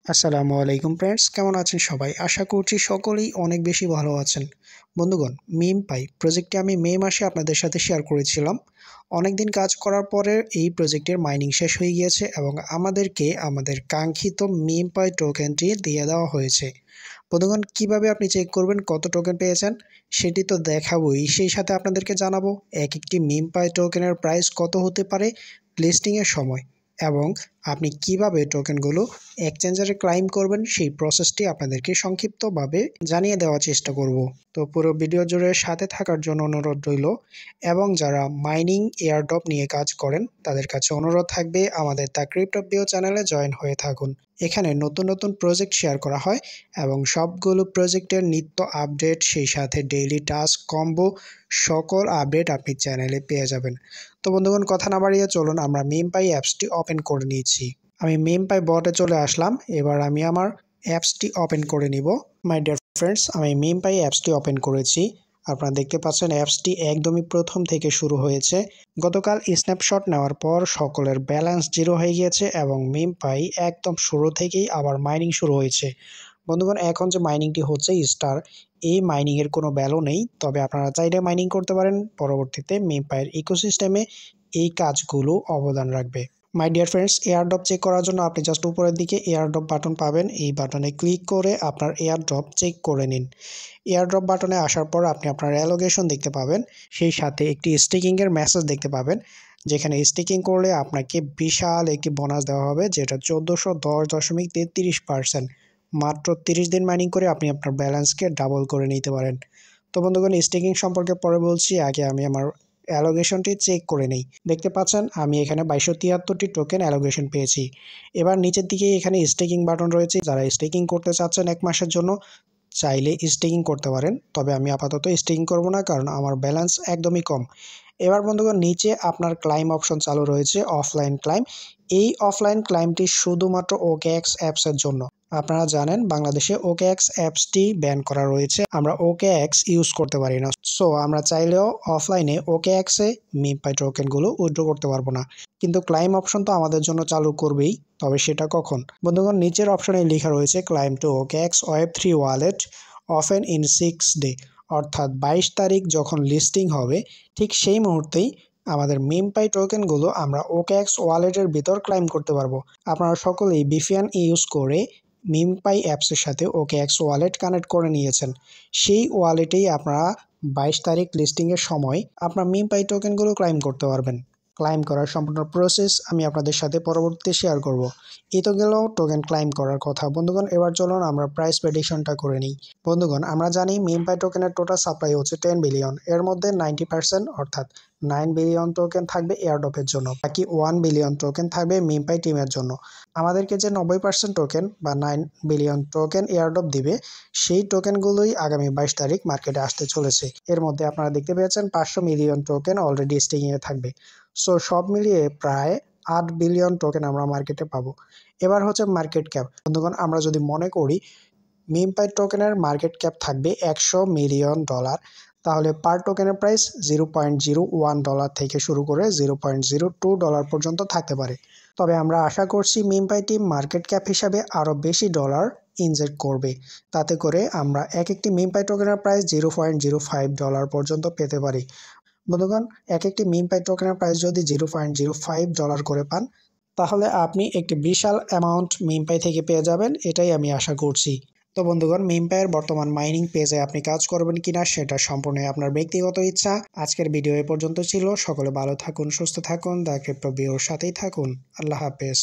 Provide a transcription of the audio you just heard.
আসসালামু আলাইকুম ফ্রেন্ডস, কেমন আছেন সবাই? আশা করছি সকলেই অনেক বেশি ভালো আছেন। বন্ধুগণ, মিম পাই প্রজেক্টটি আমি মে মাসে আপনাদের সাথে শেয়ার করেছিলাম। অনেকদিন কাজ করার পরে এই প্রজেক্টের মাইনিং শেষ হয়ে গিয়েছে এবং আমাদেরকে আমাদের কাঙ্ক্ষিত মিম পাই টোকেনটি দিয়ে দেওয়া হয়েছে। বন্ধুগণ, কিভাবে আপনি চেক করবেন কত টোকেন পেয়েছেন সেটি তো দেখাবোই, সেই সাথে আপনাদেরকে জানাবো এক একটি মিম পাই টোকেনের প্রাইস কত হতে পারে লিস্টিংয়ের সময়, এবং আপনি কিভাবে টোকেনগুলো এক্সচেঞ্জারে ক্লাইম করবেন সেই প্রসেসটি আপনাদেরকে সংক্ষিপ্তভাবে জানিয়ে দেওয়ার চেষ্টা করব। তো পুরো ভিডিও জুড়ে সাথে থাকার জন্য অনুরোধ রইল, এবং যারা মাইনিং এয়ারড্রপ নিয়ে কাজ করেন তাদের কাছে অনুরোধ থাকবে আমাদের দ্য ক্রিপ্টোবিও চ্যানেলে জয়েন হয়ে থাকুন। এখানে নতুন নতুন প্রজেক্ট শেয়ার করা হয় এবং সবগুলো প্রজেক্টের নিত্য আপডেট, সেই সাথে ডেইলি টাস্ক কম্বো সকল আপডেট আপনি চ্যানেলে পেয়ে যাবেন। তো বন্ধুগণ, কথা না বাড়িয়ে চলুন আমরা মেমপাই অ্যাপসটি ওপেন করে নিয়েছি। আমি মেমপাই বটে চলে আসলাম। এবার আমি আমার অ্যাপসটি ওপেন করে নিব। মাই ডিয়ার ফ্রেন্ডস, আমি মেমপাই অ্যাপসটি ওপেন করেছি। আপনারা দেখতে পাচ্ছেন অ্যাপসটি একদমই প্রথম থেকে শুরু হয়েছে। গতকাল স্ন্যাপশট নেওয়ার পর সকলের ব্যালেন্স জিরো হয়ে গিয়েছে এবং মেমপাই একদম শুরু থেকেই আবার মাইনিং শুরু হয়েছে। বন্ধুগণ, এখন যে মাইনিংটি হচ্ছে স্টার, এই মাইনিংয়ের কোনো ভ্যালু নেই, তবে আপনারা চাইলে মাইনিং করতে পারেন। পরবর্তীতে মেমপাইয়ের ইকোসিস্টেমে এই কাজগুলো অবদান রাখবে। My dear friends, airdrop check করার জন্য আপনি জাস্ট উপরের দিকে এয়ারড্রপ বাটন পাবেন। এই বাটনে ক্লিক করে আপনার এয়ারড্রপ চেক করে নিন। এয়ারড্রপ বাটনে আসার পর আপনি আপনার অ্যালোকেশন দেখতে পাবেন, সেই সাথে একটি স্টেকিংয়ের মেসেজ দেখতে পাবেন, যেখানে স্টেকিং করলে আপনাকে বিশাল একটি বোনাস দেওয়া হবে, যেটা 1410.33%। মাত্র 30 দিন মাইনিং করে আপনি আপনার ব্যালেন্সকে ডাবল করে নিতে পারেন। তো বন্ধুগণ, স্টেকিং সম্পর্কে পরে বলছি, আগে আমি আমার অ্যালোকেশনটি চেক করে নেই। দেখতে পাচ্ছেন আমি এখানে 2273টি টোকেন অ্যালোকেশন পেয়েছি। এবার নিচের দিকে এখানে স্টেকিং বাটন রয়েছে। যারা স্টেকিং করতে চাচ্ছেন 1 মাসের জন্য, চাইলে স্টেকিং করতে পারেন, তবে আমি আপাতত স্টেকিং করব না, কারণ আমার ব্যালেন্স একদমই কম। এবার বন্ধুগণ, নিচে আপনার ক্লাইম অপশন চালু রয়েছে, অফলাইন ক্লাইম। এই অফলাইন ক্লাইমটি শুধুমাত্র ওকেএক্স অ্যাপসের জন্য। আপনারা জানেন বাংলাদেশে ওকেএক্স অ্যাপসটি ব্যান করা রয়েছে, আমরা ওকেএক্স ইউজ করতে পারি না। সো আমরা চাইলেও অফলাইনে ওকেএক্সে মেমপাই টোকেনগুলো উইথড্র করতে পারবো না, কিন্তু ক্লাইম অপশন তো আমাদের জন্য চালু করবেই। তবে সেটা কখন? বন্ধুগণ, নিচের অপশনে লেখা রয়েছে ক্লাইম টু ওকেএক্স ওয়েব3 ওয়ালেট অফেন ইন 6 ডে, অর্থাৎ 22 তারিখ যখন লিস্টিং হবে ঠিক সেই মুহূর্তেই আমাদের মেমপাই টোকেনগুলো আমরা ওকেএক্স ওয়ালেটের ভিতর ক্লাইম করতে পারবো। আপনারা সকলেই বিপিএন ইউজ করে মেমপাই অ্যাপসের সাথে ওকেএক্স ওয়ালেট কানেক্ট করে নিয়েছেন। সেই ওয়ালেটেই আপনারা 22 তারিখ লিস্টিংয়ের সময় আপনার মেমপাই টোকেনগুলো ক্লাইম করতে পারবেন। ক্লাইম করার সম্পূর্ণ প্রসেস আমি আপনাদের সাথে পরবর্তীতে শেয়ার করব। এই তো গেল টোকেন ক্লাইম করার কথা। বন্ধুগণ, এবার চলুন আমরা প্রাইস প্রেডিকশনটা করে নিই। বন্ধুগণ, আমরা জানি মেমপাই টোকেনের টোটাল সাপ্লাই হচ্ছে 10 বিলিয়ন। এর মধ্যে 90% অর্থাৎ 9 বিলিয়ন টোকেন থাকবে এয়ারড্রপের জন্য, বাকি 1 বিলিয়ন টোকেন থাকবে মেমপাই টিমের জন্য। আমাদেরকে যে 90% টোকেন বা 9 বিলিয়ন টোকেন এয়ারড্রপ দিবে, সেই টোকেনগুলোই আগামী 22 তারিখ মার্কেটে আসতে চলেছে। এর মধ্যে আপনারা দেখতে পেয়েছেন 500 মিলিয়ন টোকেন অলরেডি স্টেকিংয়ে থাকবে। সো সব মিলিয়ে প্রায় 8 বিলিয়ন টোকেন আমরা মার্কেটে পাবো। এবার হচ্ছে মার্কেট ক্যাপ। বন্ধুগণ, আমরা যদি মনে করি মেমপাই টোকেনের মার্কেট ক্যাপ থাকবে $100 মিলিয়ন, তাহলে পার টোকেনের প্রাইস $0.01 থেকে শুরু করে $0.02 পর্যন্ত থাকতে পারে। তবে আমরা আশা করছি মেমপাই টিম মার্কেট ক্যাপ হিসাবে আরও বেশি ডলার ইনজেক্ট করবে, তাতে করে আমরা এক একটি মেমপাই টোকেনের প্রাইস $0.05 পর্যন্ত পেতে পারি। বন্ধুগণ, এক একটি মেমপাই টোকেনের প্রাইস যদি $0.05 করে পান, তাহলে আপনি একটি বিশাল অ্যামাউন্ট মেমপাই থেকে পেয়ে যাবেন, এটাই আমি আশা করছি। তো বন্ধুগণ, মেমপাইয়ের বর্তমান মাইনিং পেজে আপনি কাজ করবেন কিনা সেটা সম্পূর্ণ আপনার ব্যক্তিগত ইচ্ছা। আজকের ভিডিও এ পর্যন্ত ছিল। সকলে ভালো থাকুন, সুস্থ থাকুন, দ্য ক্রিপ্টোবিওর সাথেই থাকুন। আল্লাহ হাফেজ।